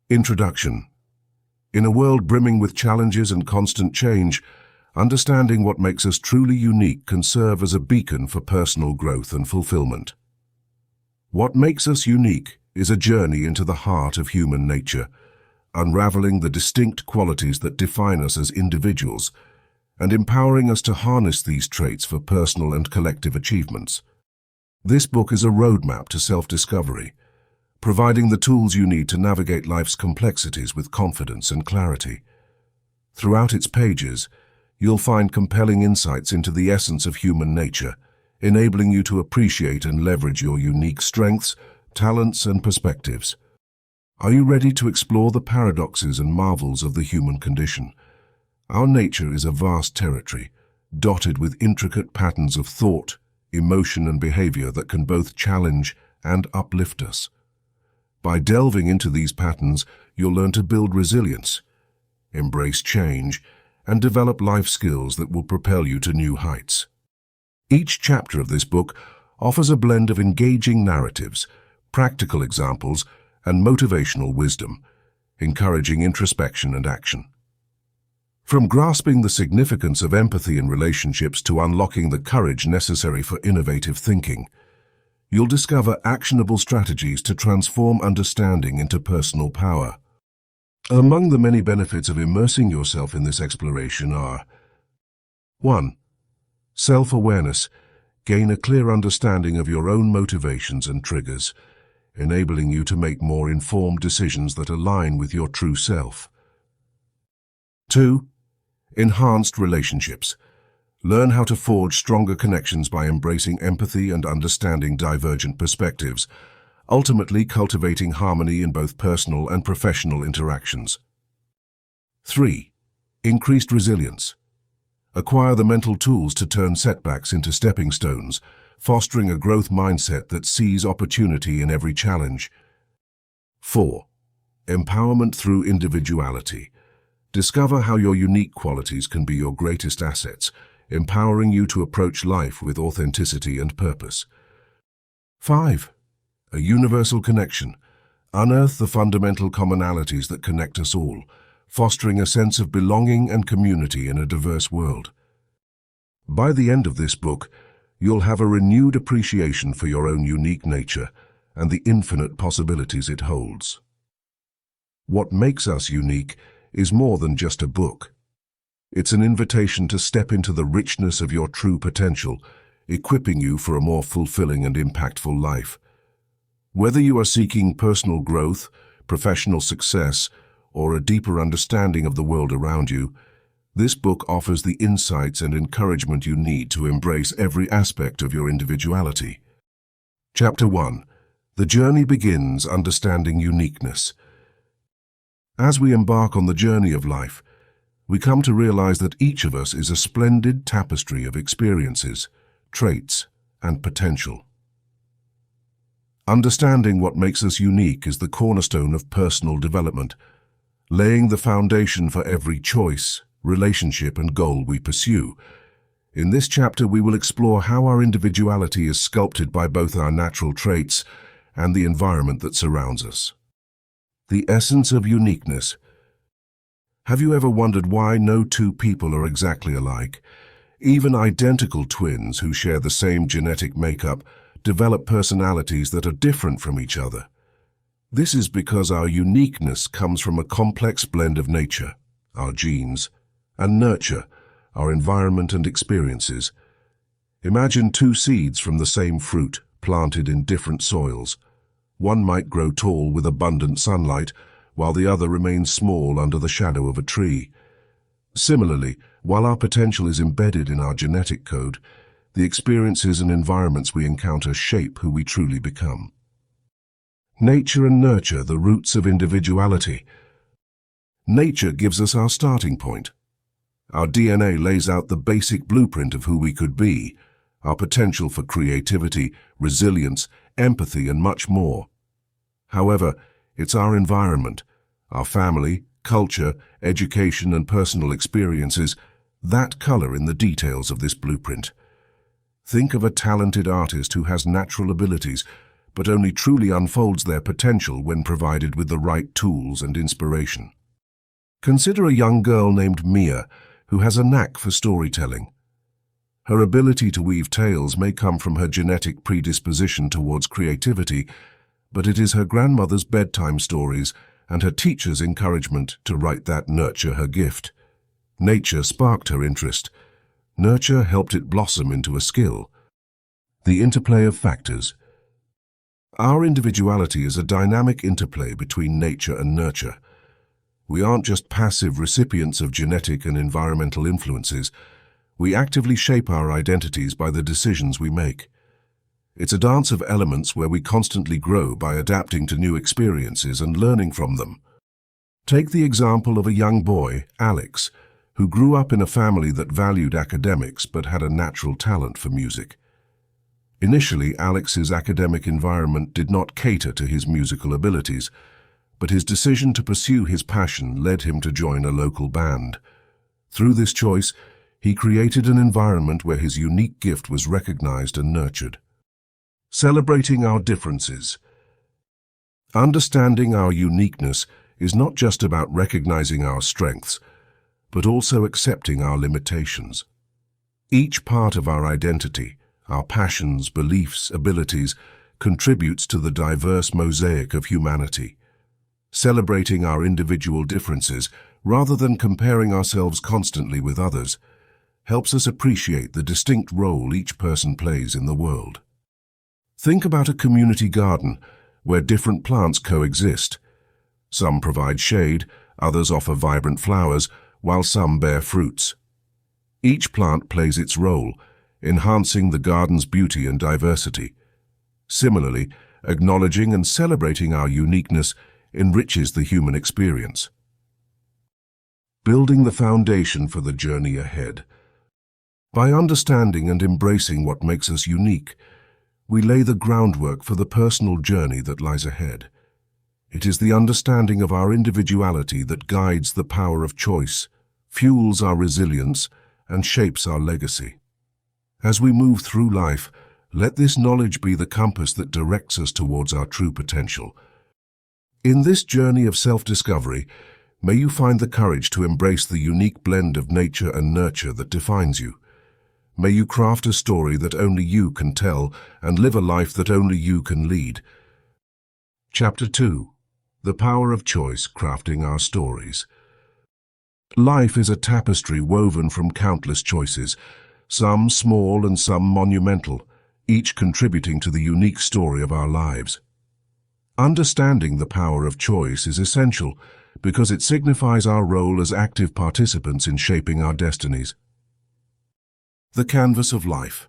Introduction. In a world brimming with challenges and constant change, understanding what makes us truly unique can serve as a beacon for personal growth and fulfillment. What makes us unique is a journey into the heart of human nature, unraveling the distinct qualities that define us as individuals and empowering us to harness these traits for personal and collective achievements. This book is a roadmap to self-discovery, providing the tools you need to navigate life's complexities with confidence and clarity. Throughout its pages, you'll find compelling insights into the essence of human nature, enabling you to appreciate and leverage your unique strengths, talents, and perspectives. Are you ready to explore the paradoxes and marvels of the human condition? Our nature is a vast territory, dotted with intricate patterns of thought, emotion, and behavior that can both challenge and uplift us. By delving into these patterns, you'll learn to build resilience, embrace change, and develop life skills that will propel you to new heights. Each chapter of this book offers a blend of engaging narratives, practical examples, and motivational wisdom, encouraging introspection and action. From grasping the significance of empathy in relationships to unlocking the courage necessary for innovative thinking, you'll discover actionable strategies to transform understanding into personal power. Among the many benefits of immersing yourself in this exploration are 1. Self-awareness. Gain a clear understanding of your own motivations and triggers, enabling you to make more informed decisions that align with your true self. 2. Enhanced relationships. Learn how to forge stronger connections by embracing empathy and understanding divergent perspectives, ultimately cultivating harmony in both personal and professional interactions. 3. Increased resilience. Acquire the mental tools to turn setbacks into stepping stones, fostering a growth mindset that sees opportunity in every challenge. 4. Empowerment through individuality. Discover how your unique qualities can be your greatest assets, empowering you to approach life with authenticity and purpose. 5. A universal connection. Unearth the fundamental commonalities that connect us all, fostering a sense of belonging and community in a diverse world. By the end of this book, you'll have a renewed appreciation for your own unique nature and the infinite possibilities it holds. What makes us unique is more than just a book. It's an invitation to step into the richness of your true potential, equipping you for a more fulfilling and impactful life. Whether you are seeking personal growth, professional success, or a deeper understanding of the world around you, this book offers the insights and encouragement you need to embrace every aspect of your individuality. Chapter 1. The journey begins understanding uniqueness. As we embark on the journey of life, we come to realize that each of us is a splendid tapestry of experiences, traits, and potential. Understanding what makes us unique is the cornerstone of personal development, laying the foundation for every choice, relationship, and goal we pursue. In this chapter, we will explore how our individuality is sculpted by both our natural traits and the environment that surrounds us. The essence of uniqueness. Have you ever wondered why no two people are exactly alike? Even identical twins who share the same genetic makeup develop personalities that are different from each other. This is because our uniqueness comes from a complex blend of nature, our genes, and nurture, our environment and experiences. Imagine two seeds from the same fruit planted in different soils. One might grow tall with abundant sunlight, while the other remains small under the shadow of a tree. Similarly, while our potential is embedded in our genetic code, the experiences and environments we encounter shape who we truly become. Nature and nurture, the roots of individuality. Nature gives us our starting point. Our DNA lays out the basic blueprint of who we could be, our potential for creativity, resilience, empathy, and much more. However, it's our environment, our family, culture, education, and personal experiences that color in the details of this blueprint. Think of a talented artist who has natural abilities, but only truly unfolds their potential when provided with the right tools and inspiration. Consider a young girl named Mia who has a knack for storytelling. Her ability to weave tales may come from her genetic predisposition towards creativity, but it is her grandmother's bedtime stories and her teacher's encouragement to write that nurture her gift. Nature sparked her interest. Nurture helped it blossom into a skill. The interplay of factors. Our individuality is a dynamic interplay between nature and nurture. We aren't just passive recipients of genetic and environmental influences. We actively shape our identities by the decisions we make. It's a dance of elements where we constantly grow by adapting to new experiences and learning from them. Take the example of a young boy, Alex, who grew up in a family that valued academics but had a natural talent for music. Initially, Alex's academic environment did not cater to his musical abilities, but his decision to pursue his passion led him to join a local band. Through this choice, he created an environment where his unique gift was recognized and nurtured. Celebrating our differences. Understanding our uniqueness is not just about recognizing our strengths, but also accepting our limitations. Each part of our identity, our passions, beliefs, abilities, contributes to the diverse mosaic of humanity. Celebrating our individual differences, rather than comparing ourselves constantly with others, helps us appreciate the distinct role each person plays in the world. Think about a community garden where different plants coexist. Some provide shade, others offer vibrant flowers, while some bear fruits. Each plant plays its role, enhancing the garden's beauty and diversity. Similarly, acknowledging and celebrating our uniqueness enriches the human experience. Building the foundation for the journey ahead. By understanding and embracing what makes us unique, we lay the groundwork for the personal journey that lies ahead. It is the understanding of our individuality that guides the power of choice, fuels our resilience, and shapes our legacy. As we move through life, let this knowledge be the compass that directs us towards our true potential. In this journey of self-discovery, may you find the courage to embrace the unique blend of nature and nurture that defines you. May you craft a story that only you can tell and live a life that only you can lead. Chapter 2. The Power of Choice, Crafting Our Stories. Life is a tapestry woven from countless choices, some small and some monumental, each contributing to the unique story of our lives. Understanding the power of choice is essential because it signifies our role as active participants in shaping our destinies. The canvas of life.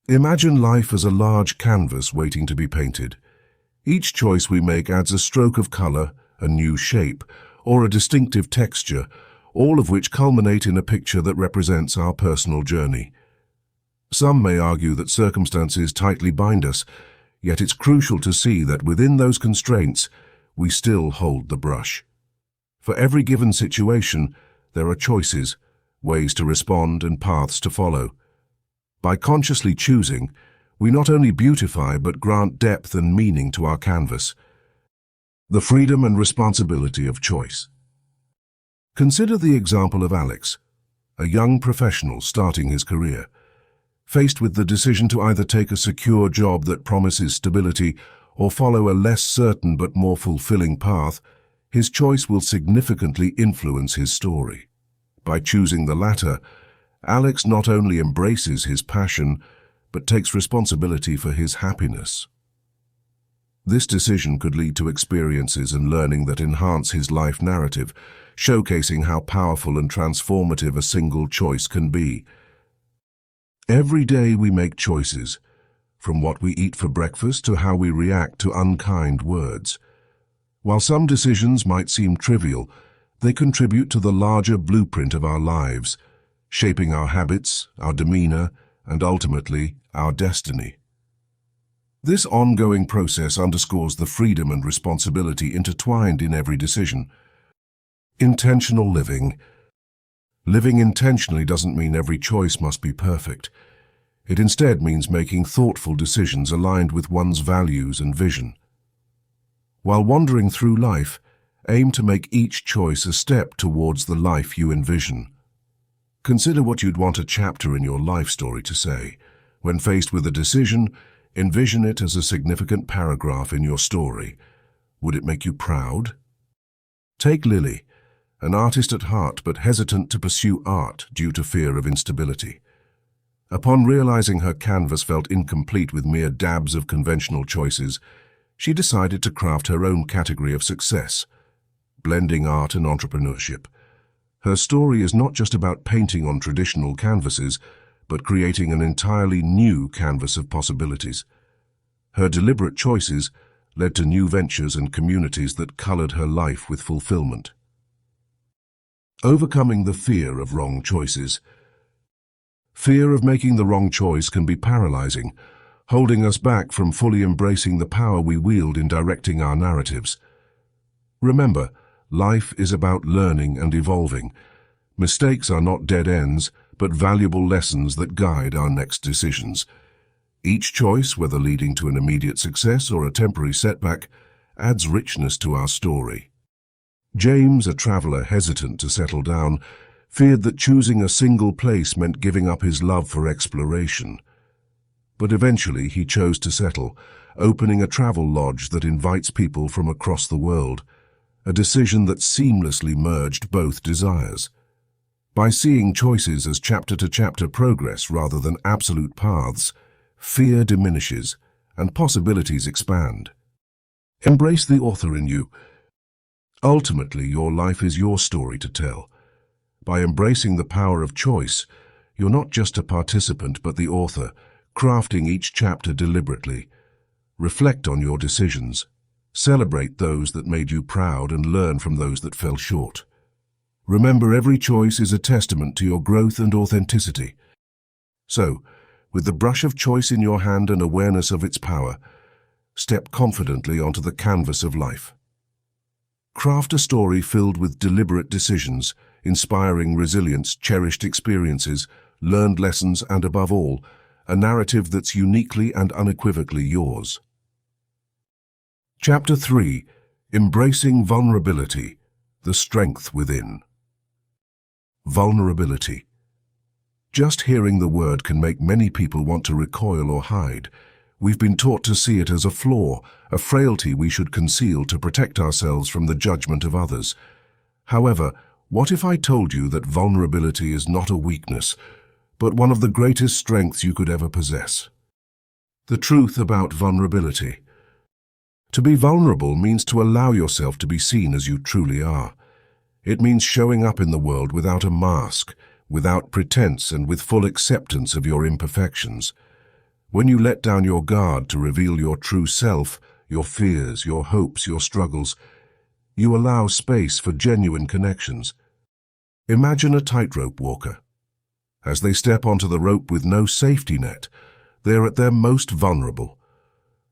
Imagine life as a large canvas waiting to be painted. Each choice we make adds a stroke of color, a new shape, or a distinctive texture, all of which culminate in a picture that represents our personal journey. Some may argue that circumstances tightly bind us, yet it's crucial to see that within those constraints, we still hold the brush. For every given situation, there are choices, ways to respond, and paths to follow. By consciously choosing, we not only beautify but grant depth and meaning to our canvas. The freedom and responsibility of choice. Consider the example of Alex, a young professional starting his career. Faced with the decision to either take a secure job that promises stability or follow a less certain but more fulfilling path, his choice will significantly influence his story. By choosing the latter, Alex not only embraces his passion, but takes responsibility for his happiness. This decision could lead to experiences and learning that enhance his life narrative, showcasing how powerful and transformative a single choice can be. Every day we make choices, from what we eat for breakfast to how we react to unkind words. While some decisions might seem trivial, they contribute to the larger blueprint of our lives, shaping our habits, our demeanor, and ultimately, our destiny. This ongoing process underscores the freedom and responsibility intertwined in every decision. Intentional living. Living intentionally doesn't mean every choice must be perfect. It instead means making thoughtful decisions aligned with one's values and vision. While wandering through life, aim to make each choice a step towards the life you envision. Consider what you'd want a chapter in your life story to say. When faced with a decision, envision it as a significant paragraph in your story. Would it make you proud? Take Lily, an artist at heart but hesitant to pursue art due to fear of instability. Upon realizing her canvas felt incomplete with mere dabs of conventional choices, she decided to craft her own category of success, blending art and entrepreneurship. Her story is not just about painting on traditional canvases, but creating an entirely new canvas of possibilities. Her deliberate choices led to new ventures and communities that colored her life with fulfillment. Overcoming the fear of wrong choices. Fear of making the wrong choice can be paralyzing, holding us back from fully embracing the power we wield in directing our narratives. Remember, life is about learning and evolving. Mistakes are not dead ends, but valuable lessons that guide our next decisions. Each choice, whether leading to an immediate success or a temporary setback, adds richness to our story. James, a traveler hesitant to settle down, feared that choosing a single place meant giving up his love for exploration. But eventually he chose to settle, opening a travel lodge that invites people from across the world, a decision that seamlessly merged both desires. By seeing choices as chapter-to-chapter progress rather than absolute paths, fear diminishes and possibilities expand. Embrace the author in you. Ultimately, your life is your story to tell. By embracing the power of choice, you're not just a participant but the author, crafting each chapter deliberately. Reflect on your decisions. Celebrate those that made you proud and learn from those that fell short. Remember, every choice is a testament to your growth and authenticity. So, with the brush of choice in your hand and awareness of its power, step confidently onto the canvas of life. Craft a story filled with deliberate decisions, inspiring resilience, cherished experiences, learned lessons, and above all, a narrative that's uniquely and unequivocally yours. Chapter 3. Embracing Vulnerability, the Strength Within. Vulnerability. Just hearing the word can make many people want to recoil or hide. We've been taught to see it as a flaw, a frailty we should conceal to protect ourselves from the judgment of others. However, what if I told you that vulnerability is not a weakness, but one of the greatest strengths you could ever possess? The truth about vulnerability. To be vulnerable means to allow yourself to be seen as you truly are. It means showing up in the world without a mask, without pretense, and with full acceptance of your imperfections. When you let down your guard to reveal your true self, your fears, your hopes, your struggles, you allow space for genuine connections. Imagine a tightrope walker. As they step onto the rope with no safety net, they're at their most vulnerable.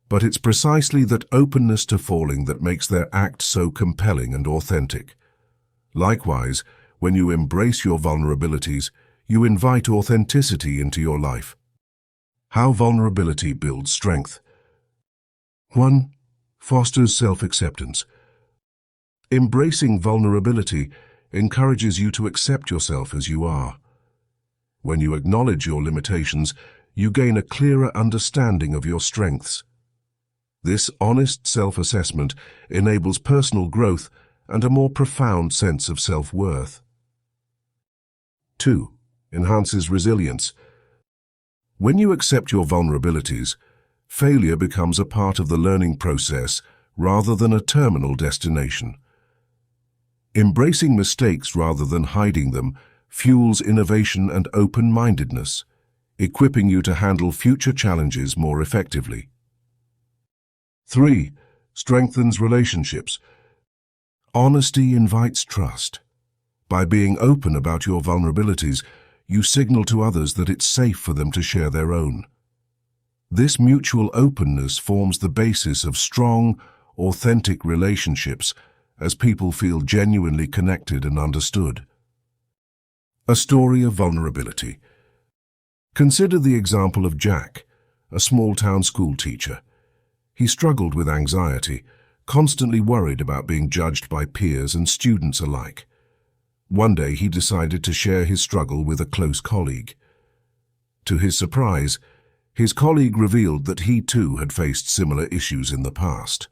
But it's precisely that openness to falling that makes their act so compelling and authentic. Likewise, when you embrace your vulnerabilities, you invite authenticity into your life. How vulnerability builds strength. 1. Fosters self-acceptance. Embracing vulnerability encourages you to accept yourself as you are. When you acknowledge your limitations, you gain a clearer understanding of your strengths. This honest self-assessment enables personal growth and a more profound sense of self-worth. 2. Enhances resilience. When you accept your vulnerabilities, failure becomes a part of the learning process rather than a terminal destination. Embracing mistakes rather than hiding them fuels innovation and open-mindedness, equipping you to handle future challenges more effectively. 3. Strengthens relationships. Honesty invites trust. By being open about your vulnerabilities, you signal to others that it's safe for them to share their own. This mutual openness forms the basis of strong, authentic relationships as people feel genuinely connected and understood. A story of vulnerability. Consider the example of Jack, a small-town school teacher. He struggled with anxiety, constantly worried about being judged by peers and students alike. One day he decided to share his struggle with a close colleague. To his surprise, his colleague revealed that he too had faced similar issues in the past.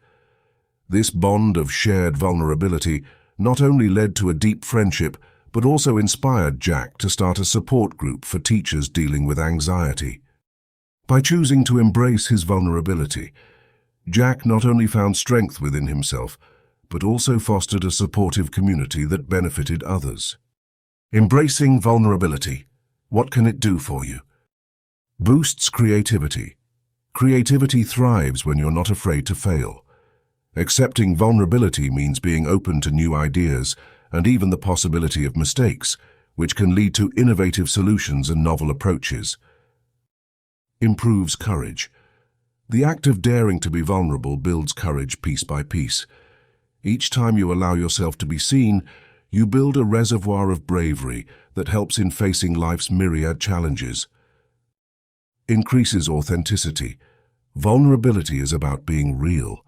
This bond of shared vulnerability not only led to a deep friendship, but also inspired Jack to start a support group for teachers dealing with anxiety. By choosing to embrace his vulnerability, Jack not only found strength within himself, but also fostered a supportive community that benefited others. Embracing vulnerability. What can it do for you? Boosts creativity. Creativity thrives when you're not afraid to fail. Accepting vulnerability means being open to new ideas and even the possibility of mistakes, which can lead to innovative solutions and novel approaches. Improves courage. The act of daring to be vulnerable builds courage piece by piece. Each time you allow yourself to be seen, you build a reservoir of bravery that helps in facing life's myriad challenges. Increases authenticity. Vulnerability is about being real.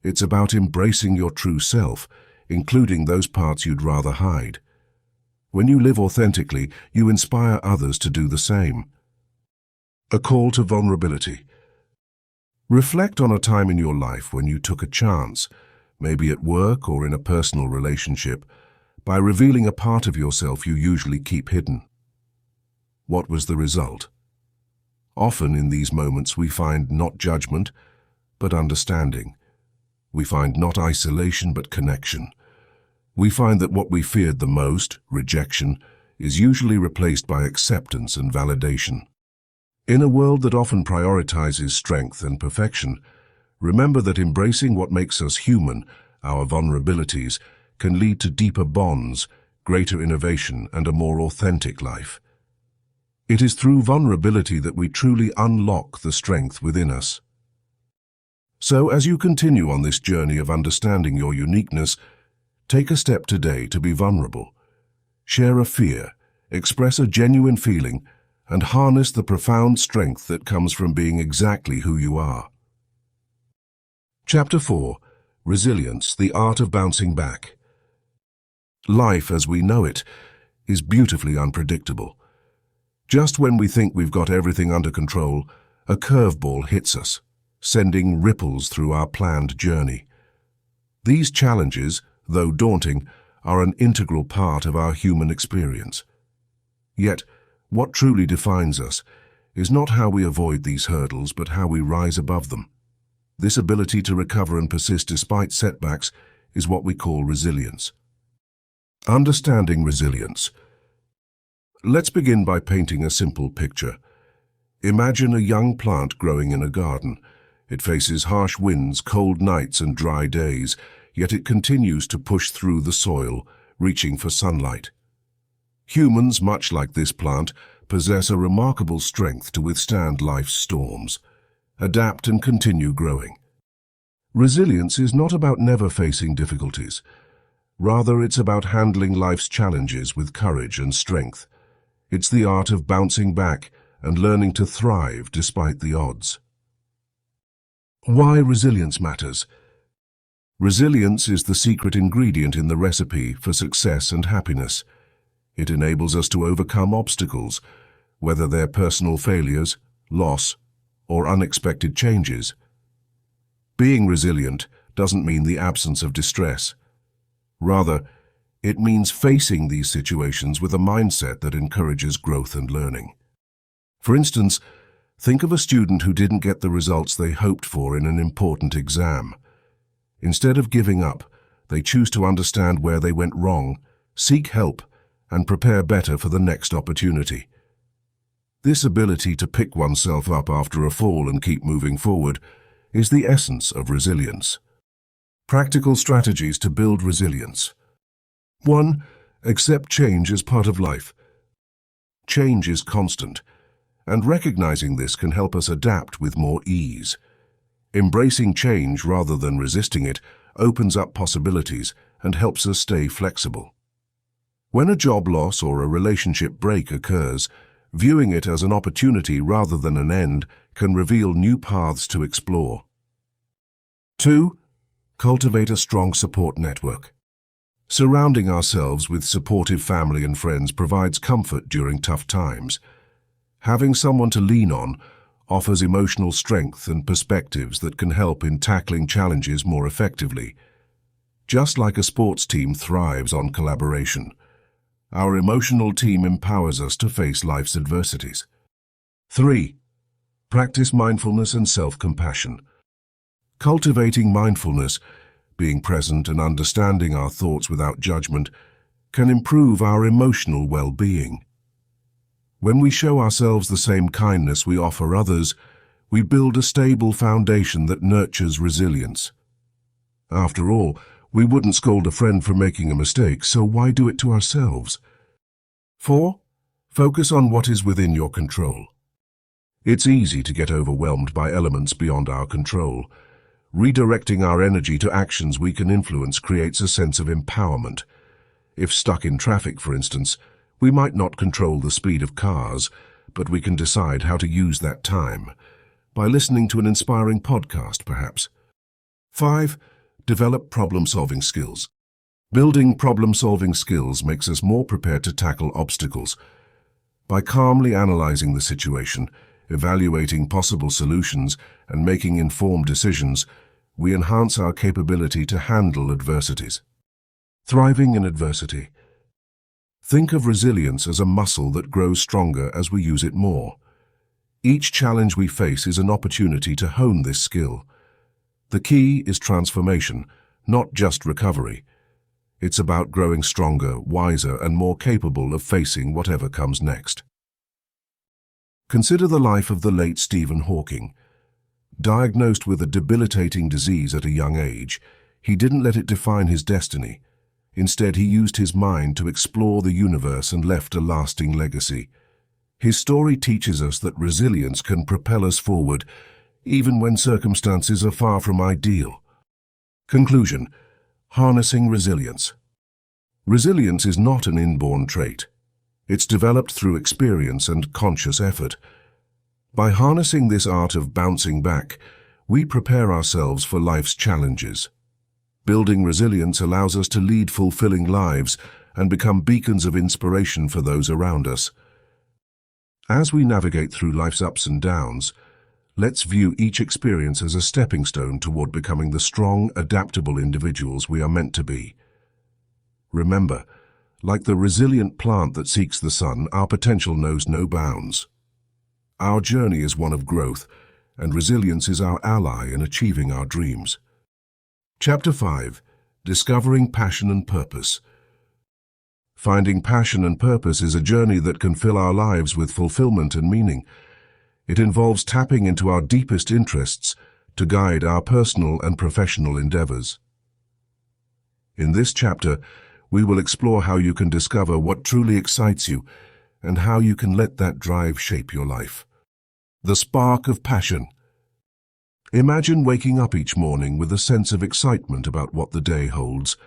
It's about embracing your true self, including those parts you'd rather hide. When you live authentically, you inspire others to do the same. A call to vulnerability. Reflect on a time in your life when you took a chance, maybe at work or in a personal relationship, by revealing a part of yourself you usually keep hidden. What was the result? Often in these moments we find not judgment, but understanding. We find not isolation, but connection. We find that what we feared the most, rejection, is usually replaced by acceptance and validation. In a world that often prioritizes strength and perfection, remember that embracing what makes us human, our vulnerabilities, can lead to deeper bonds, greater innovation, and a more authentic life. It is through vulnerability that we truly unlock the strength within us. So, as you continue on this journey of understanding your uniqueness, take a step today to be vulnerable. Share a fear, express a genuine feeling, and harness the profound strength that comes from being exactly who you are. Chapter 4. Resilience, the art of bouncing back. Life, as we know it, is beautifully unpredictable. Just when we think we've got everything under control, a curveball hits us, sending ripples through our planned journey. These challenges, though daunting, are an integral part of our human experience. Yet, what truly defines us is not how we avoid these hurdles, but how we rise above them. This ability to recover and persist despite setbacks is what we call resilience. Understanding resilience. Let's begin by painting a simple picture. Imagine a young plant growing in a garden. It faces harsh winds, cold nights, and dry days, yet it continues to push through the soil, reaching for sunlight. Humans, much like this plant, possess a remarkable strength to withstand life's storms, adapt and continue growing. Resilience is not about never facing difficulties. Rather, it's about handling life's challenges with courage and strength. It's the art of bouncing back and learning to thrive despite the odds. Why resilience matters. Resilience is the secret ingredient in the recipe for success and happiness. It enables us to overcome obstacles, whether they're personal failures, loss, or unexpected changes. Being resilient doesn't mean the absence of distress. Rather, it means facing these situations with a mindset that encourages growth and learning. For instance, think of a student who didn't get the results they hoped for in an important exam. Instead of giving up, they choose to understand where they went wrong, seek help, and prepare better for the next opportunity. This ability to pick oneself up after a fall and keep moving forward is the essence of resilience. Practical strategies to build resilience. 1. Accept change as part of life. Change is constant, and recognizing this can help us adapt with more ease. Embracing change rather than resisting it opens up possibilities and helps us stay flexible. When a job loss or a relationship break occurs, Viewing it as an opportunity rather than an end can reveal new paths to explore. 2. Cultivate a strong support network. Surrounding ourselves with supportive family and friends provides comfort during tough times. Having someone to lean on offers emotional strength and perspectives that can help in tackling challenges more effectively. Just like a sports team thrives on collaboration, our emotional team empowers us to face life's adversities. 3. Practice mindfulness and self-compassion. Cultivating mindfulness, being present and understanding our thoughts without judgment, can improve our emotional well-being. When we show ourselves the same kindness we offer others, we build a stable foundation that nurtures resilience. After all, we wouldn't scold a friend for making a mistake, so why do it to ourselves? 4. Focus on what is within your control. It's easy to get overwhelmed by elements beyond our control. Redirecting our energy to actions we can influence creates a sense of empowerment. If stuck in traffic, for instance, we might not control the speed of cars, but we can decide how to use that time. By listening to an inspiring podcast, perhaps. 5. Develop problem-solving skills. Building problem-solving skills makes us more prepared to tackle obstacles. By calmly analyzing the situation, evaluating possible solutions, and making informed decisions, we enhance our capability to handle adversities. Thriving in adversity. Think of resilience as a muscle that grows stronger as we use it more. Each challenge we face is an opportunity to hone this skill. The key is transformation, not just recovery. It's about growing stronger, wiser, and more capable of facing whatever comes next. Consider the life of the late Stephen Hawking. Diagnosed with a debilitating disease at a young age, he didn't let it define his destiny. Instead, he used his mind to explore the universe and left a lasting legacy. His story teaches us that resilience can propel us forward, even when circumstances are far from ideal. Conclusion: harnessing resilience. Resilience is not an inborn trait. It's developed through experience and conscious effort. By harnessing this art of bouncing back, we prepare ourselves for life's challenges. Building resilience allows us to lead fulfilling lives and become beacons of inspiration for those around us. As we navigate through life's ups and downs, let's view each experience as a stepping stone toward becoming the strong, adaptable individuals we are meant to be. Remember, like the resilient plant that seeks the sun, our potential knows no bounds. Our journey is one of growth, and resilience is our ally in achieving our dreams. Chapter 5. Discovering Passion and Purpose. Finding passion and purpose is a journey that can fill our lives with fulfillment and meaning. It involves tapping into our deepest interests to guide our personal and professional endeavors. In this chapter, we will explore how you can discover what truly excites you and how you can let that drive shape your life. The spark of passion. Imagine waking up each morning with a sense of excitement about what the day holds.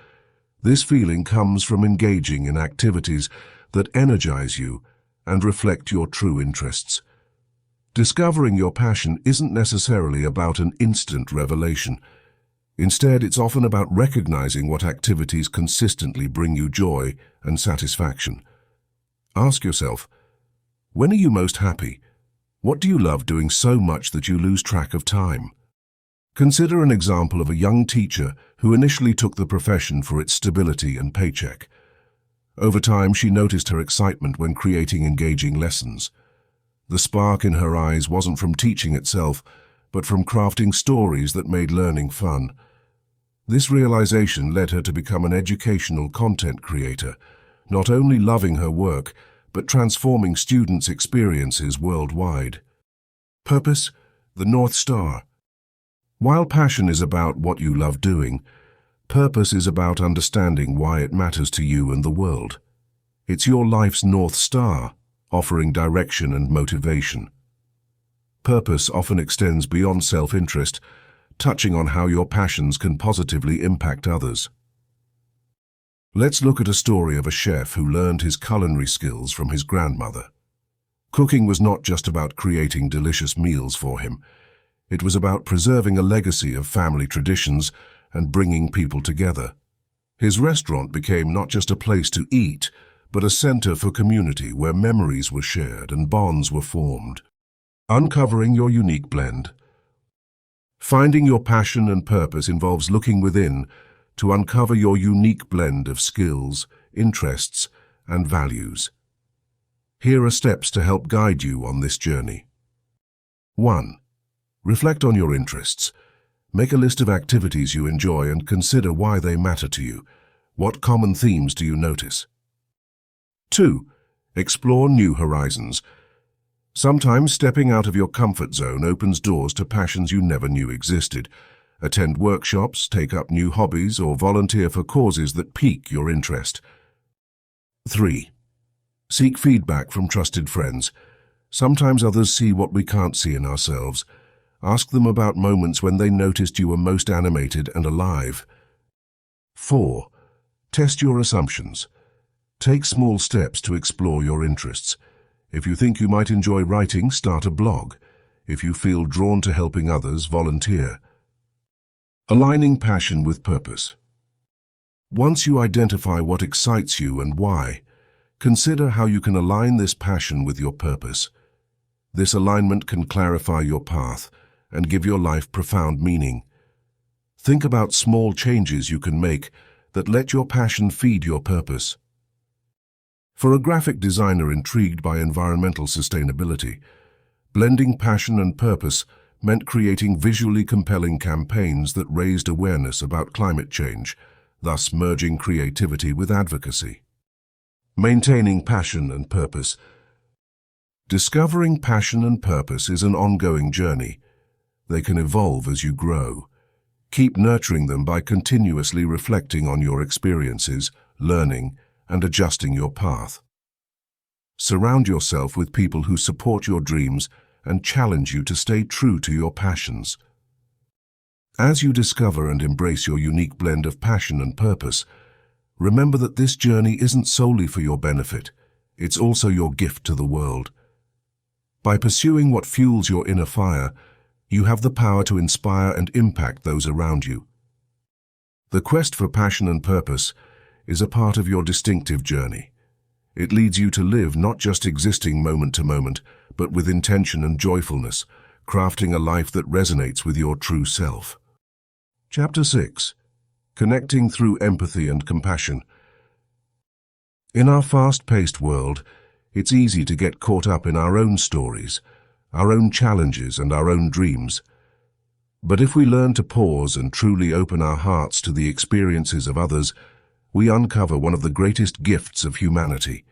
This feeling comes from engaging in activities that energize you and reflect your true interests. Discovering your passion isn't necessarily about an instant revelation. Instead, it's often about recognizing what activities consistently bring you joy and satisfaction. Ask yourself, when are you most happy? What do you love doing so much that you lose track of time? Consider an example of a young teacher who initially took the profession for its stability and paycheck. Over time, she noticed her excitement when creating engaging lessons. The spark in her eyes wasn't from teaching itself, but from crafting stories that made learning fun. This realization led her to become an educational content creator, not only loving her work, but transforming students' experiences worldwide. Purpose, the North Star. While passion is about what you love doing, purpose is about understanding why it matters to you and the world. It's your life's North Star, offering direction and motivation. Purpose often extends beyond self-interest, touching on how your passions can positively impact others. Let's look at a story of a chef who learned his culinary skills from his grandmother. Cooking was not just about creating delicious meals for him. It was about preserving a legacy of family traditions and bringing people together. His restaurant became not just a place to eat, but a center for community where memories were shared and bonds were formed. Uncovering your unique blend. Finding your passion and purpose involves looking within to uncover your unique blend of skills, interests, and values. Here are steps to help guide you on this journey. 1. Reflect on your interests. Make a list of activities you enjoy and consider why they matter to you. What common themes do you notice? 2. Explore new horizons. Sometimes stepping out of your comfort zone opens doors to passions you never knew existed. Attend workshops, take up new hobbies, or volunteer for causes that pique your interest. 3. Seek feedback from trusted friends. Sometimes others see what we can't see in ourselves. Ask them about moments when they noticed you were most animated and alive. 4. Test your assumptions. Take small steps to explore your interests. If you think you might enjoy writing, start a blog. If you feel drawn to helping others, volunteer. Aligning passion with purpose. Once you identify what excites you and why, consider how you can align this passion with your purpose. This alignment can clarify your path and give your life profound meaning. Think about small changes you can make that let your passion feed your purpose. For a graphic designer intrigued by environmental sustainability, blending passion and purpose meant creating visually compelling campaigns that raised awareness about climate change, thus merging creativity with advocacy. Maintaining passion and purpose. Discovering passion and purpose is an ongoing journey. They can evolve as you grow. Keep nurturing them by continuously reflecting on your experiences, learning, and adjusting your path. Surround yourself with people who support your dreams and challenge you to stay true to your passions. As you discover and embrace your unique blend of passion and purpose, remember that this journey isn't solely for your benefit, it's also your gift to the world. By pursuing what fuels your inner fire, you have the power to inspire and impact those around you. The quest for passion and purpose is a part of your distinctive journey. It leads you to live not just existing moment to moment, but with intention and joyfulness, crafting a life that resonates with your true self. Chapter 6. Connecting through empathy and compassion. In our fast-paced world, it's easy to get caught up in our own stories, our own challenges and our own dreams. But if we learn to pause and truly open our hearts to the experiences of others, we uncover one of the greatest gifts of humanity,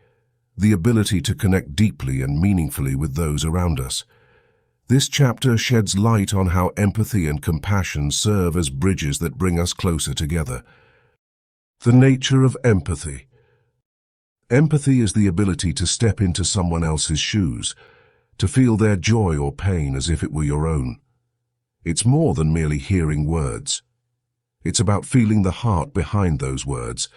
the ability to connect deeply and meaningfully with those around us. This chapter sheds light on how empathy and compassion serve as bridges that bring us closer together. The nature of empathy. Empathy is the ability to step into someone else's shoes, to feel their joy or pain as if it were your own. It's more than merely hearing words. It's about feeling the heart behind those words.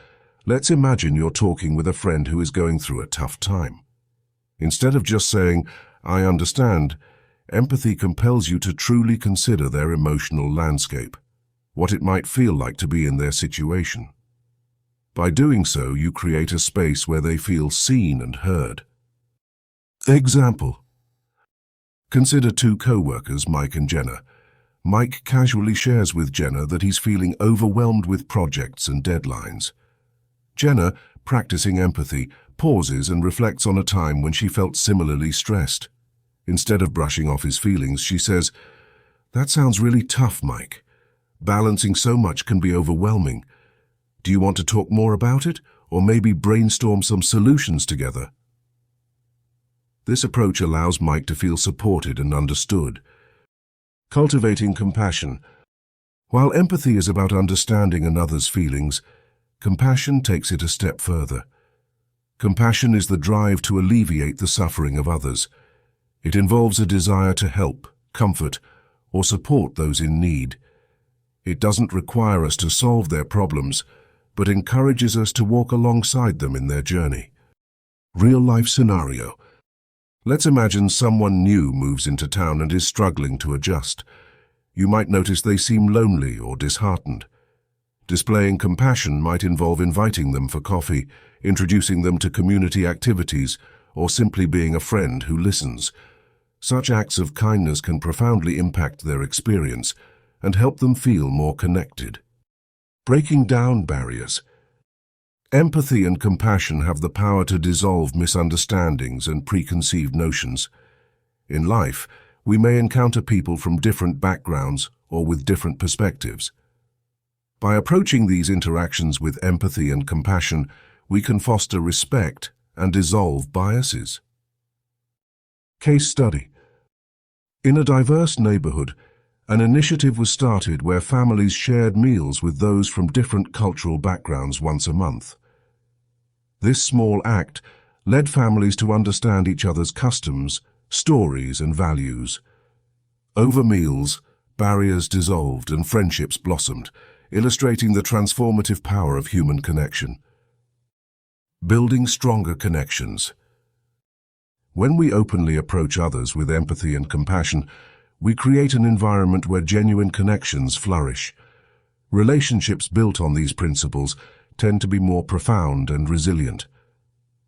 Let's imagine you're talking with a friend who is going through a tough time. Instead of just saying, "I understand," empathy compels you to truly consider their emotional landscape, what it might feel like to be in their situation. By doing so, you create a space where they feel seen and heard. Example. Consider two co-workers, Mike and Jenna. Mike casually shares with Jenna that he's feeling overwhelmed with projects and deadlines. Jenna, practicing empathy, pauses and reflects on a time when she felt similarly stressed. Instead of brushing off his feelings, she says, "That sounds really tough, Mike. Balancing so much can be overwhelming. Do you want to talk more about it, or maybe brainstorm some solutions together?" This approach allows Mike to feel supported and understood. Cultivating compassion. While empathy is about understanding another's feelings, compassion takes it a step further. Compassion is the drive to alleviate the suffering of others. It involves a desire to help, comfort, or support those in need. It doesn't require us to solve their problems, but encourages us to walk alongside them in their journey. Real-life scenario. Let's imagine someone new moves into town and is struggling to adjust. You might notice they seem lonely or disheartened. Displaying compassion might involve inviting them for coffee, introducing them to community activities, or simply being a friend who listens. Such acts of kindness can profoundly impact their experience and help them feel more connected. Breaking down barriers. Empathy and compassion have the power to dissolve misunderstandings and preconceived notions. In life, we may encounter people from different backgrounds or with different perspectives. By approaching these interactions with empathy and compassion, we can foster respect and dissolve biases. Case study. In a diverse neighborhood, an initiative was started where families shared meals with those from different cultural backgrounds once a month. This small act led families to understand each other's customs, stories, and values. Over meals, barriers dissolved and friendships blossomed, illustrating the transformative power of human connection. Building stronger connections. When we openly approach others with empathy and compassion, we create an environment where genuine connections flourish. Relationships built on these principles tend to be more profound and resilient.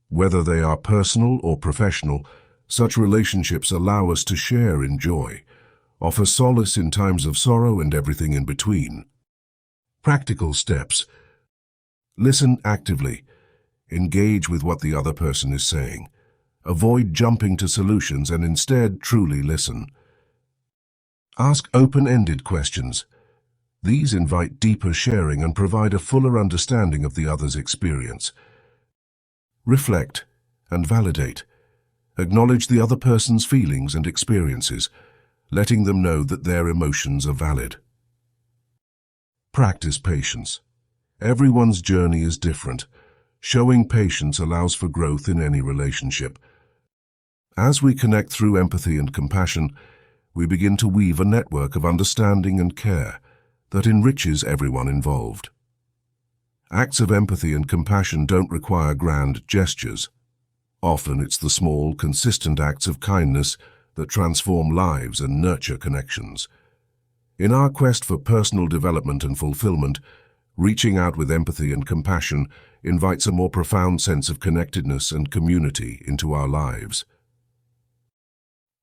Whether they are personal or professional, such relationships allow us to share in joy, offer solace in times of sorrow and everything in between. Practical steps. Listen actively. Engage with what the other person is saying. Avoid jumping to solutions and instead truly listen. Ask open-ended questions. These invite deeper sharing and provide a fuller understanding of the other's experience. Reflect and validate. Acknowledge the other person's feelings and experiences, letting them know that their emotions are valid. Practice patience. Everyone's journey is different. Showing patience allows for growth in any relationship. As we connect through empathy and compassion, we begin to weave a network of understanding and care that enriches everyone involved. Acts of empathy and compassion don't require grand gestures. Often it's the small, consistent acts of kindness that transform lives and nurture connections. In our quest for personal development and fulfillment, reaching out with empathy and compassion invites a more profound sense of connectedness and community into our lives.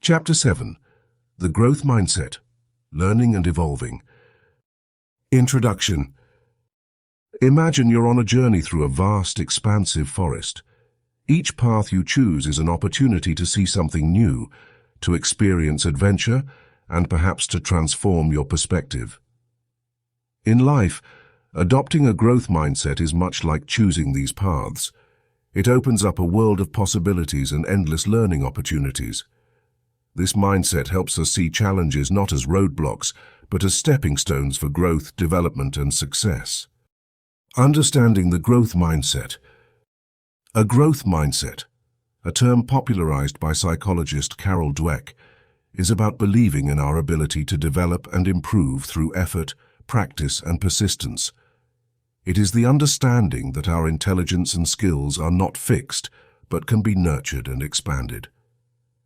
Chapter 7. The Growth Mindset. Learning and Evolving. Introduction. Imagine you're on a journey through a vast, expansive forest. Each path you choose is an opportunity to see something new, to experience adventure, and perhaps to transform your perspective. In life, adopting a growth mindset is much like choosing these paths. It opens up a world of possibilities and endless learning opportunities. This mindset helps us see challenges not as roadblocks, but as stepping stones for growth, development, and success. Understanding the growth mindset. A growth mindset, a term popularized by psychologist Carol Dweck, is about believing in our ability to develop and improve through effort, practice, and persistence. It is the understanding that our intelligence and skills are not fixed, but can be nurtured and expanded.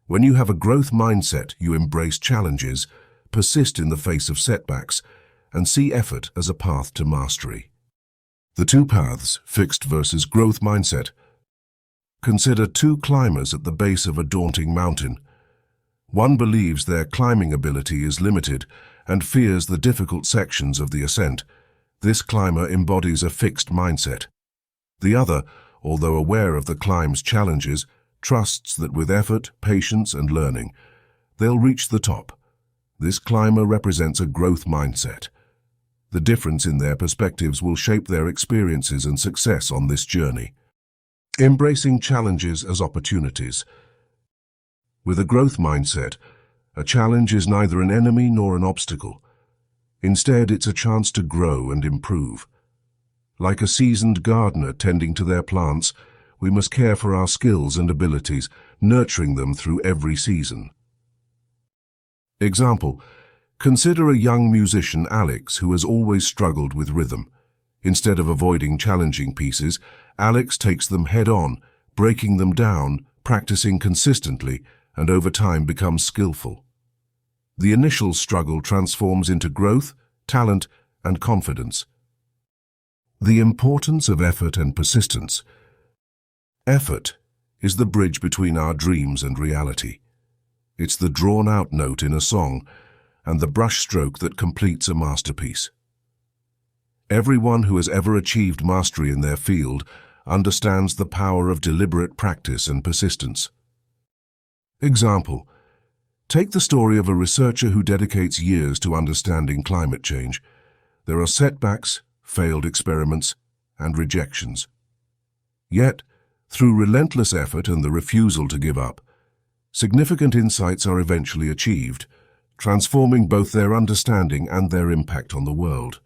When you have a growth mindset, you embrace challenges, persist in the face of setbacks, and see effort as a path to mastery. The two paths, fixed versus growth mindset. Consider two climbers at the base of a daunting mountain. One believes their climbing ability is limited and fears the difficult sections of the ascent. This climber embodies a fixed mindset. The other, although aware of the climb's challenges, trusts that with effort, patience, and learning, they'll reach the top. This climber represents a growth mindset. The difference in their perspectives will shape their experiences and success on this journey. Embracing challenges as opportunities. With a growth mindset, a challenge is neither an enemy nor an obstacle. Instead, it's a chance to grow and improve. Like a seasoned gardener tending to their plants, we must care for our skills and abilities, nurturing them through every season. Example: consider a young musician, Alex, who has always struggled with rhythm. Instead of avoiding challenging pieces, Alex takes them head-on, breaking them down, practicing consistently, and over time becomes skillful. The initial struggle transforms into growth, talent, and confidence. The importance of effort and persistence. Effort is the bridge between our dreams and reality. It's the drawn-out note in a song and the brushstroke that completes a masterpiece. Everyone who has ever achieved mastery in their field understands the power of deliberate practice and persistence. Example: take the story of a researcher who dedicates years to understanding climate change. There are setbacks, failed experiments, and rejections. Yet, through relentless effort and the refusal to give up, significant insights are eventually achieved, transforming both their understanding and their impact on the world.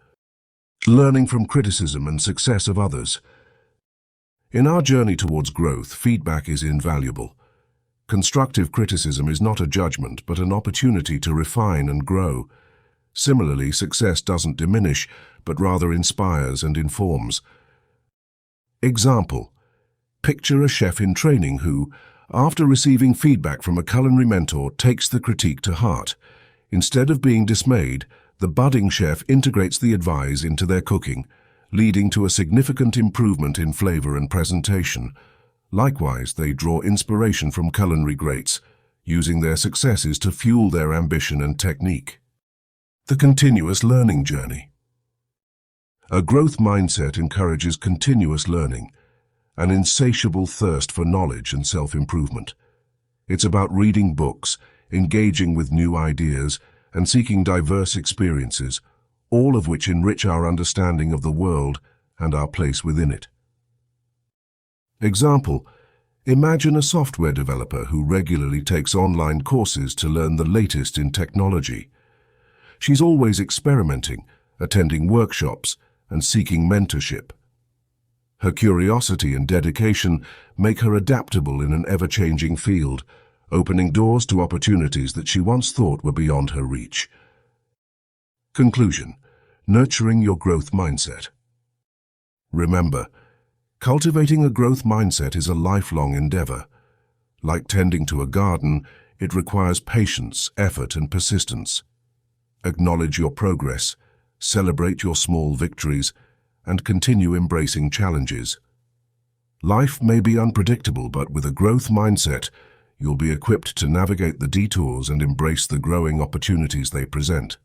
Learning from criticism and success of others. In our journey towards growth, feedback is invaluable. Constructive criticism is not a judgment, but an opportunity to refine and grow. Similarly, success doesn't diminish, but rather inspires and informs. Example: picture a chef in training who, after receiving feedback from a culinary mentor, takes the critique to heart. Instead of being dismayed, the budding chef integrates the advice into their cooking, leading to a significant improvement in flavor and presentation. Likewise, they draw inspiration from culinary greats, using their successes to fuel their ambition and technique. The continuous learning journey. A growth mindset encourages continuous learning, an insatiable thirst for knowledge and self-improvement. It's about reading books, engaging with new ideas, and seeking diverse experiences, all of which enrich our understanding of the world and our place within it. Example: imagine a software developer who regularly takes online courses to learn the latest in technology. She's always experimenting, attending workshops, and seeking mentorship. Her curiosity and dedication make her adaptable in an ever-changing field, opening doors to opportunities that she once thought were beyond her reach. Conclusion: nurturing your growth mindset. Remember, cultivating a growth mindset is a lifelong endeavor. Like tending to a garden, it requires patience, effort, and persistence. Acknowledge your progress, celebrate your small victories, and continue embracing challenges. Life may be unpredictable, but with a growth mindset, you'll be equipped to navigate the detours and embrace the growing opportunities they present.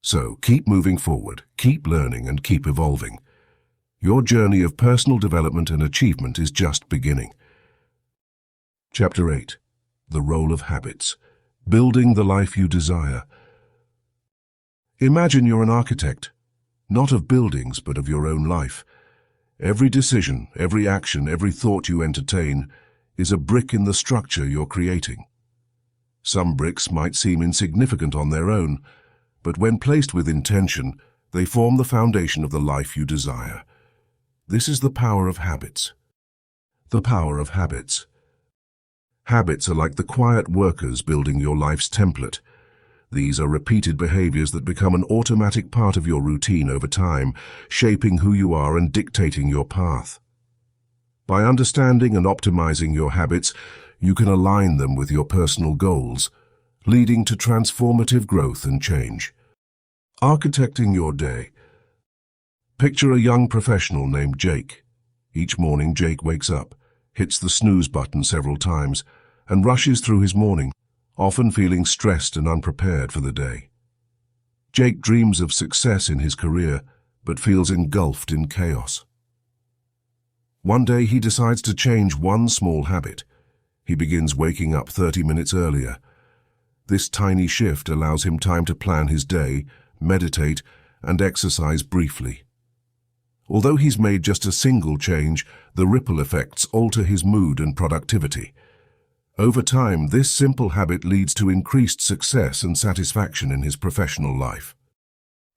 So, keep moving forward, keep learning, and keep evolving. Your journey of personal development and achievement is just beginning. Chapter 8. The Role of Habits. Building the Life You Desire. Imagine you're an architect, not of buildings, but of your own life. Every decision, every action, every thought you entertain is a brick in the structure you're creating. Some bricks might seem insignificant on their own, but when placed with intention, they form the foundation of the life you desire. This is the power of habits. The power of habits. Habits are like the quiet workers building your life's template. These are repeated behaviors that become an automatic part of your routine over time, shaping who you are and dictating your path. By understanding and optimizing your habits, you can align them with your personal goals, leading to transformative growth and change. Architecting your day. Picture a young professional named Jake. Each morning, Jake wakes up, hits the snooze button several times, and rushes through his morning, often feeling stressed and unprepared for the day. Jake dreams of success in his career, but feels engulfed in chaos. One day he decides to change one small habit. He begins waking up 30 minutes earlier. This tiny shift allows him time to plan his day, meditate, and exercise briefly. Although he's made just a single change, the ripple effects alter his mood and productivity. Over time, this simple habit leads to increased success and satisfaction in his professional life.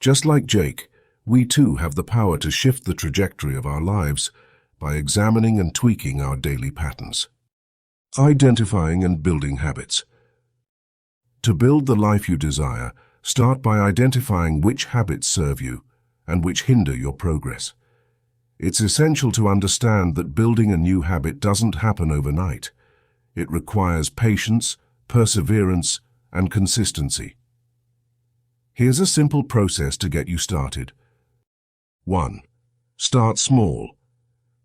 Just like Jake, we too have the power to shift the trajectory of our lives by examining and tweaking our daily patterns. Identifying and building habits. To build the life you desire, start by identifying which habits serve you and which hinder your progress. It's essential to understand that building a new habit doesn't happen overnight. It requires patience, perseverance, and consistency. Here's a simple process to get you started. 1. Start small.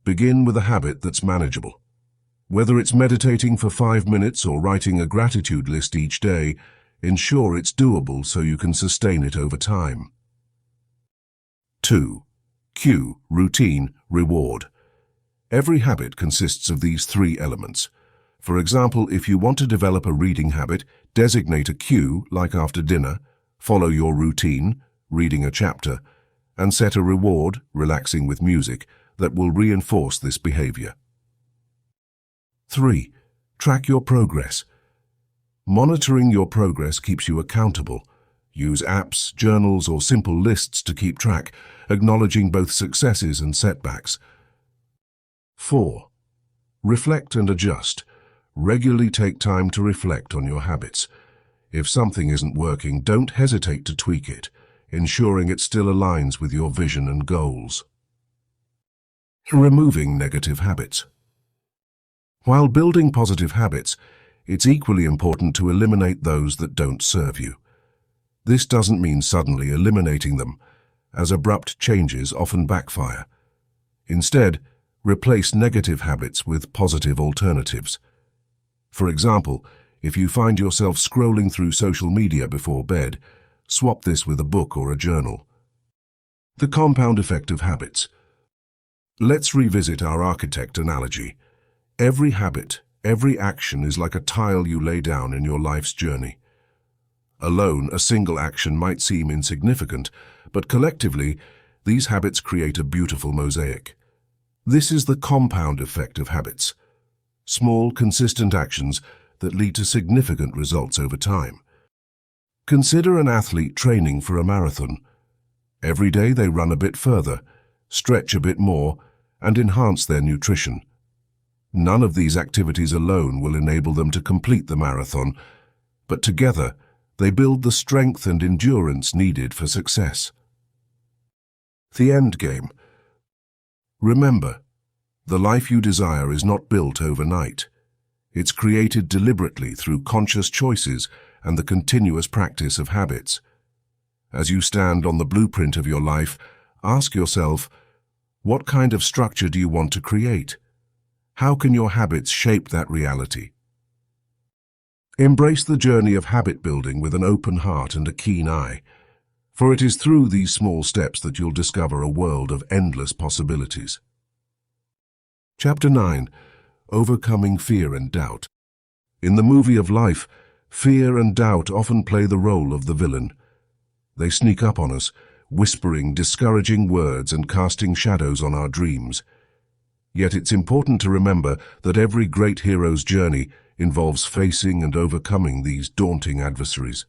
Begin with a habit that's manageable. Whether it's meditating for 5 minutes or writing a gratitude list each day, ensure it's doable so you can sustain it over time. 2. Cue, routine, reward. Every habit consists of these 3 elements. For example, if you want to develop a reading habit, designate a cue, like after dinner, follow your routine, reading a chapter, and set a reward, relaxing with music, that will reinforce this behavior. 3. Track your progress. Monitoring your progress keeps you accountable. Use apps, journals, or simple lists to keep track, acknowledging both successes and setbacks. 4. Reflect and adjust. Regularly take time to reflect on your habits. If something isn't working, don't hesitate to tweak it, ensuring it still aligns with your vision and goals. Removing negative habits. While building positive habits, it's equally important to eliminate those that don't serve you. This doesn't mean suddenly eliminating them, as abrupt changes often backfire. Instead, replace negative habits with positive alternatives. For example, if you find yourself scrolling through social media before bed, swap this with a book or a journal. The compound effect of habits. Let's revisit our architect analogy. Every habit, every action is like a tile you lay down in your life's journey. Alone, a single action might seem insignificant, but collectively, these habits create a beautiful mosaic. This is the compound effect of habits. Small, consistent actions that lead to significant results over time. Consider an athlete training for a marathon. Every day they run a bit further, stretch a bit more, and enhance their nutrition. None of these activities alone will enable them to complete the marathon, but together they build the strength and endurance needed for success. The end game. Remember, the life you desire is not built overnight. It's created deliberately through conscious choices and the continuous practice of habits. As you stand on the blueprint of your life, ask yourself, what kind of structure do you want to create? How can your habits shape that reality? Embrace the journey of habit building with an open heart and a keen eye, for it is through these small steps that you'll discover a world of endless possibilities. Chapter 9. Overcoming Fear and Doubt. In the movie of life, fear and doubt often play the role of the villain. They sneak up on us, whispering discouraging words and casting shadows on our dreams. Yet it's important to remember that every great hero's journey involves facing and overcoming these daunting adversaries.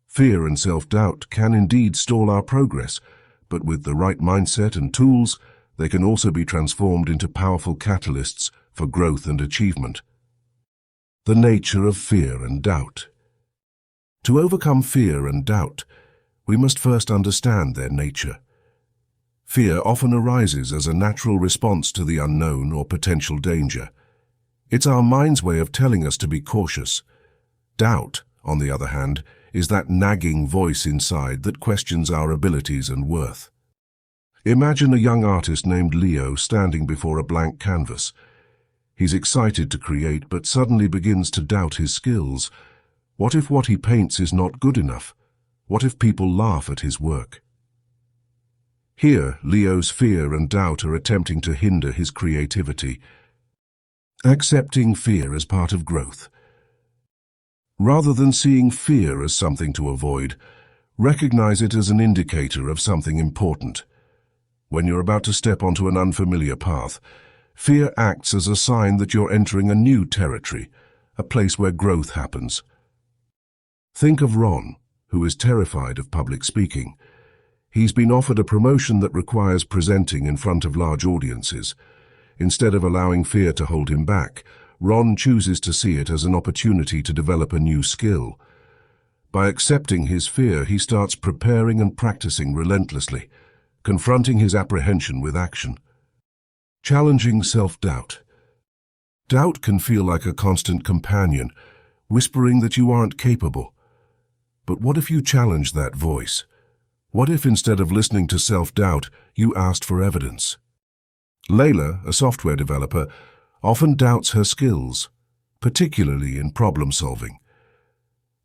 Fear and self-doubt can indeed stall our progress, but with the right mindset and tools, they can also be transformed into powerful catalysts for growth and achievement. The nature of fear and doubt. To overcome fear and doubt, we must first understand their nature. Fear often arises as a natural response to the unknown or potential danger. It's our mind's way of telling us to be cautious. Doubt, on the other hand, is that nagging voice inside that questions our abilities and worth. Imagine a young artist named Leo standing before a blank canvas. He's excited to create, but suddenly begins to doubt his skills. What if what he paints is not good enough? What if people laugh at his work? Here, Leo's fear and doubt are attempting to hinder his creativity. Accepting fear as part of growth. Rather than seeing fear as something to avoid, recognize it as an indicator of something important. When you're about to step onto an unfamiliar path, fear acts as a sign that you're entering a new territory, a place where growth happens. Think of Ron, who is terrified of public speaking. He's been offered a promotion that requires presenting in front of large audiences. Instead of allowing fear to hold him back, Ron chooses to see it as an opportunity to develop a new skill. By accepting his fear, he starts preparing and practicing relentlessly, confronting his apprehension with action. Challenging self-doubt. Doubt can feel like a constant companion, whispering that you aren't capable. But what if you challenge that voice? What if instead of listening to self-doubt, you asked for evidence? Layla, a software developer, often doubts her skills, particularly in problem-solving.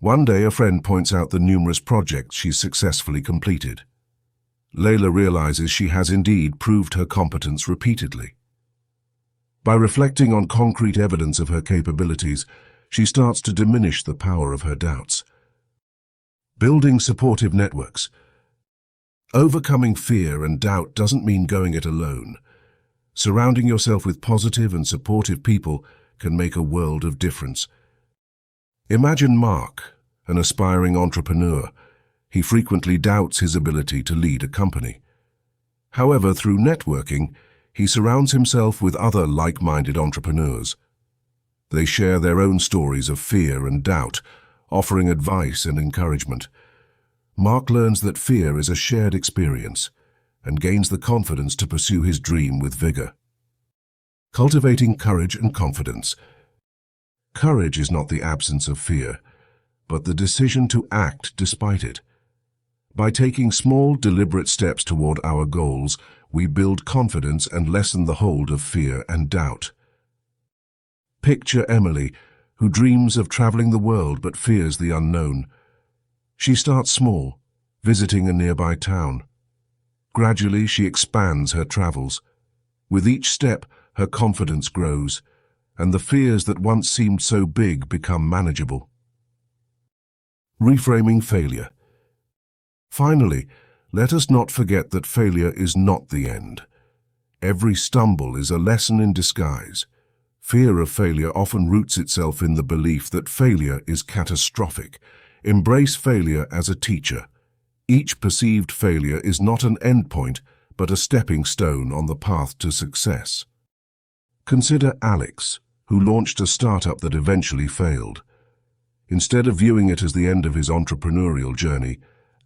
One day, a friend points out the numerous projects she's successfully completed. Layla realizes she has indeed proved her competence repeatedly. By reflecting on concrete evidence of her capabilities, she starts to diminish the power of her doubts. Building supportive networks. Overcoming fear and doubt doesn't mean going it alone. Surrounding yourself with positive and supportive people can make a world of difference. Imagine Mark, an aspiring entrepreneur. He frequently doubts his ability to lead a company. However, through networking, he surrounds himself with other like-minded entrepreneurs. They share their own stories of fear and doubt, offering advice and encouragement. Mark learns that fear is a shared experience and gains the confidence to pursue his dream with vigor. Cultivating courage and confidence. Courage is not the absence of fear, but the decision to act despite it. By taking small, deliberate steps toward our goals, we build confidence and lessen the hold of fear and doubt. Picture Emily, who dreams of traveling the world but fears the unknown. She starts small, visiting a nearby town. Gradually, she expands her travels. With each step, her confidence grows, and the fears that once seemed so big become manageable. Reframing failure. Finally, let us not forget that failure is not the end. Every stumble is a lesson in disguise. Fear of failure often roots itself in the belief that failure is catastrophic. Embrace failure as a teacher. Each perceived failure is not an endpoint, but a stepping stone on the path to success. Consider Alex, who launched a startup that eventually failed. Instead of viewing it as the end of his entrepreneurial journey,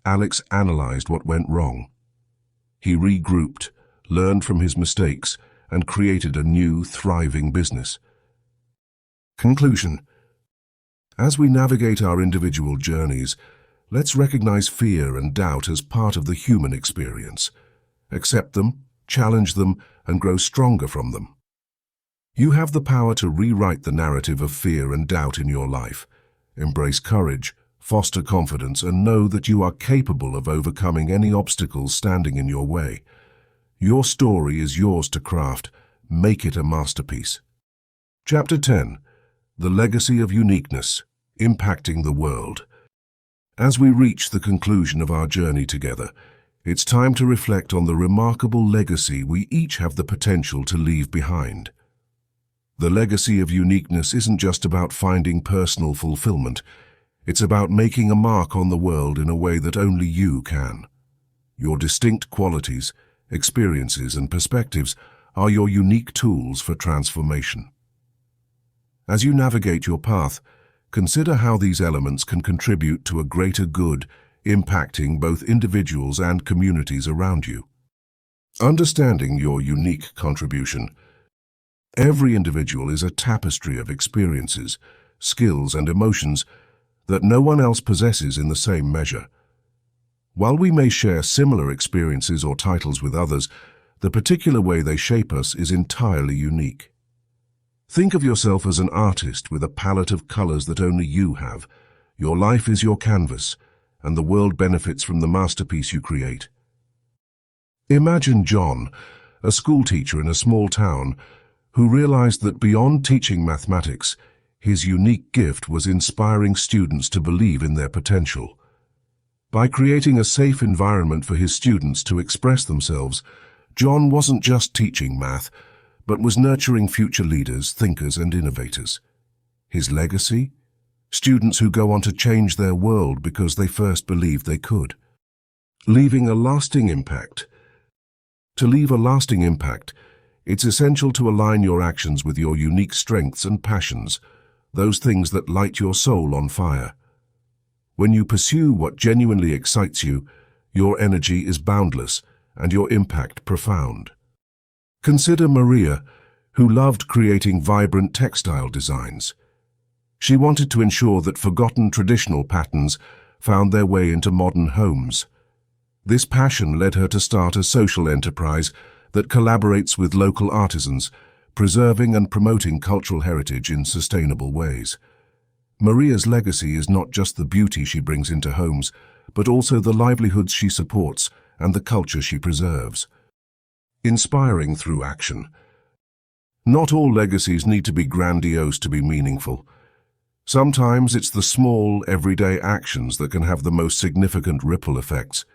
Alex analyzed what went wrong. He regrouped, learned from his mistakes, and created a new, thriving business. Conclusion. As we navigate our individual journeys, let's recognize fear and doubt as part of the human experience. Accept them, challenge them, and grow stronger from them. You have the power to rewrite the narrative of fear and doubt in your life. Embrace courage, foster confidence, and know that you are capable of overcoming any obstacles standing in your way. Your story is yours to craft. Make it a masterpiece. Chapter 10. The Legacy of Uniqueness, Impacting the World. As we reach the conclusion of our journey together, it's time to reflect on the remarkable legacy we each have the potential to leave behind. The legacy of uniqueness isn't just about finding personal fulfillment. It's about making a mark on the world in a way that only you can. Your distinct qualities, experiences, and perspectives are your unique tools for transformation. As you navigate your path, consider how these elements can contribute to a greater good, impacting both individuals and communities around you. Understanding your unique contribution. Every individual is a tapestry of experiences, skills, and emotions that no one else possesses in the same measure. While we may share similar experiences or titles with others, the particular way they shape us is entirely unique. Think of yourself as an artist with a palette of colors that only you have. Your life is your canvas, and the world benefits from the masterpiece you create. Imagine John, a schoolteacher in a small town, who realized that beyond teaching mathematics, his unique gift was inspiring students to believe in their potential. By creating a safe environment for his students to express themselves, John wasn't just teaching math, but was nurturing future leaders, thinkers, and innovators. His legacy? Students who go on to change their world because they first believed they could. Leaving a lasting impact. To leave a lasting impact, it's essential to align your actions with your unique strengths and passions, those things that light your soul on fire. When you pursue what genuinely excites you, your energy is boundless and your impact profound. Consider Maria, who loved creating vibrant textile designs. She wanted to ensure that forgotten traditional patterns found their way into modern homes. This passion led her to start a social enterprise that collaborates with local artisans, preserving and promoting cultural heritage in sustainable ways. Maria's legacy is not just the beauty she brings into homes, but also the livelihoods she supports and the culture she preserves. Inspiring through action. Not all legacies need to be grandiose to be meaningful. Sometimes it's the small, everyday actions that can have the most significant ripple effects.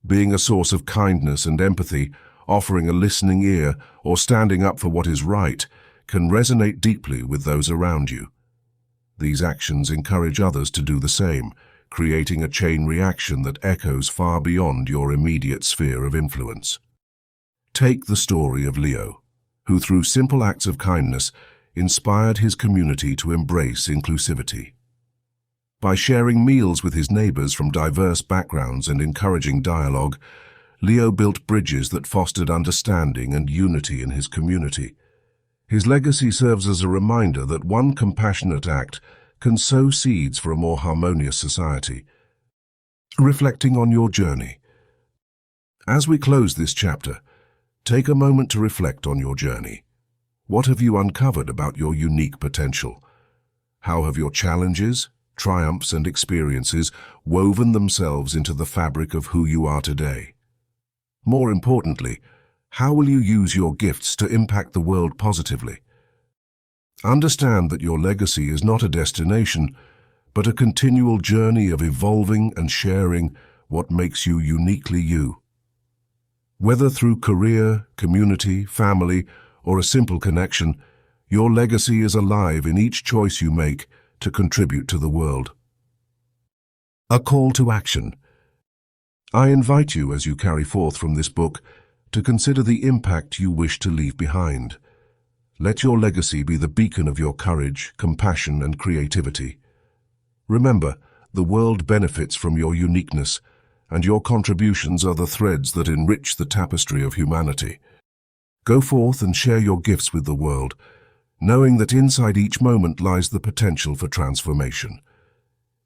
Being a source of kindness and empathy, offering a listening ear, or standing up for what is right can resonate deeply with those around you. These actions encourage others to do the same, creating a chain reaction that echoes far beyond your immediate sphere of influence. Take the story of Leo, who through simple acts of kindness inspired his community to embrace inclusivity. By sharing meals with his neighbors from diverse backgrounds and encouraging dialogue, Leo built bridges that fostered understanding and unity in his community. His legacy serves as a reminder that one compassionate act can sow seeds for a more harmonious society. Reflecting on your journey. As we close this chapter, take a moment to reflect on your journey. What have you uncovered about your unique potential? How have your challenges, triumphs, and experiences woven themselves into the fabric of who you are today? More importantly, how will you use your gifts to impact the world positively? Understand that your legacy is not a destination, but a continual journey of evolving and sharing what makes you uniquely you. Whether through career, community, family, or a simple connection, your legacy is alive in each choice you make to contribute to the world. A call to action. I invite you, as you carry forth from this book, to consider the impact you wish to leave behind. Let your legacy be the beacon of your courage, compassion, and creativity. Remember, the world benefits from your uniqueness, and your contributions are the threads that enrich the tapestry of humanity. Go forth and share your gifts with the world, knowing that inside each moment lies the potential for transformation.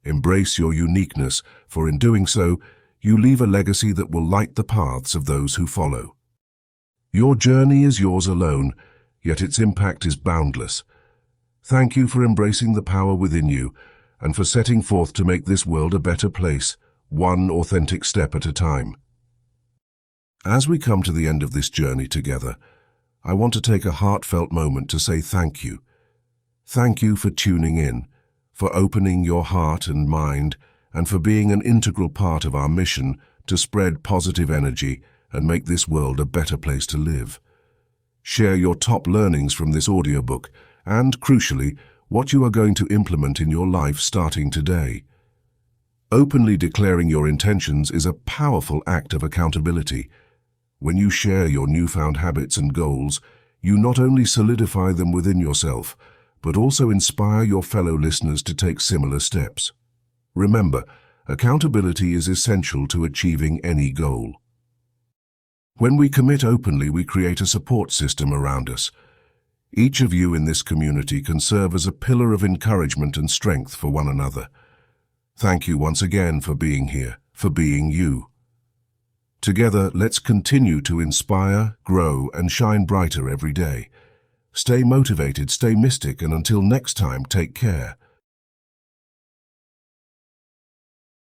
Embrace your uniqueness, for in doing so, you leave a legacy that will light the paths of those who follow. Your journey is yours alone, yet its impact is boundless. Thank you for embracing the power within you and for setting forth to make this world a better place, one authentic step at a time. As we come to the end of this journey together, I want to take a heartfelt moment to say thank you. Thank you for tuning in, for opening your heart and mind, and for being an integral part of our mission to spread positive energy and make this world a better place to live. Share your top learnings from this audiobook and, crucially, what you are going to implement in your life starting today. Openly declaring your intentions is a powerful act of accountability. When you share your newfound habits and goals, you not only solidify them within yourself, but also inspire your fellow listeners to take similar steps. Remember, accountability is essential to achieving any goal. When we commit openly, we create a support system around us. Each of you in this community can serve as a pillar of encouragement and strength for one another. Thank you once again for being here, for being you. Together, let's continue to inspire, grow, and shine brighter every day. Stay motivated, stay mystic, and until next time, take care.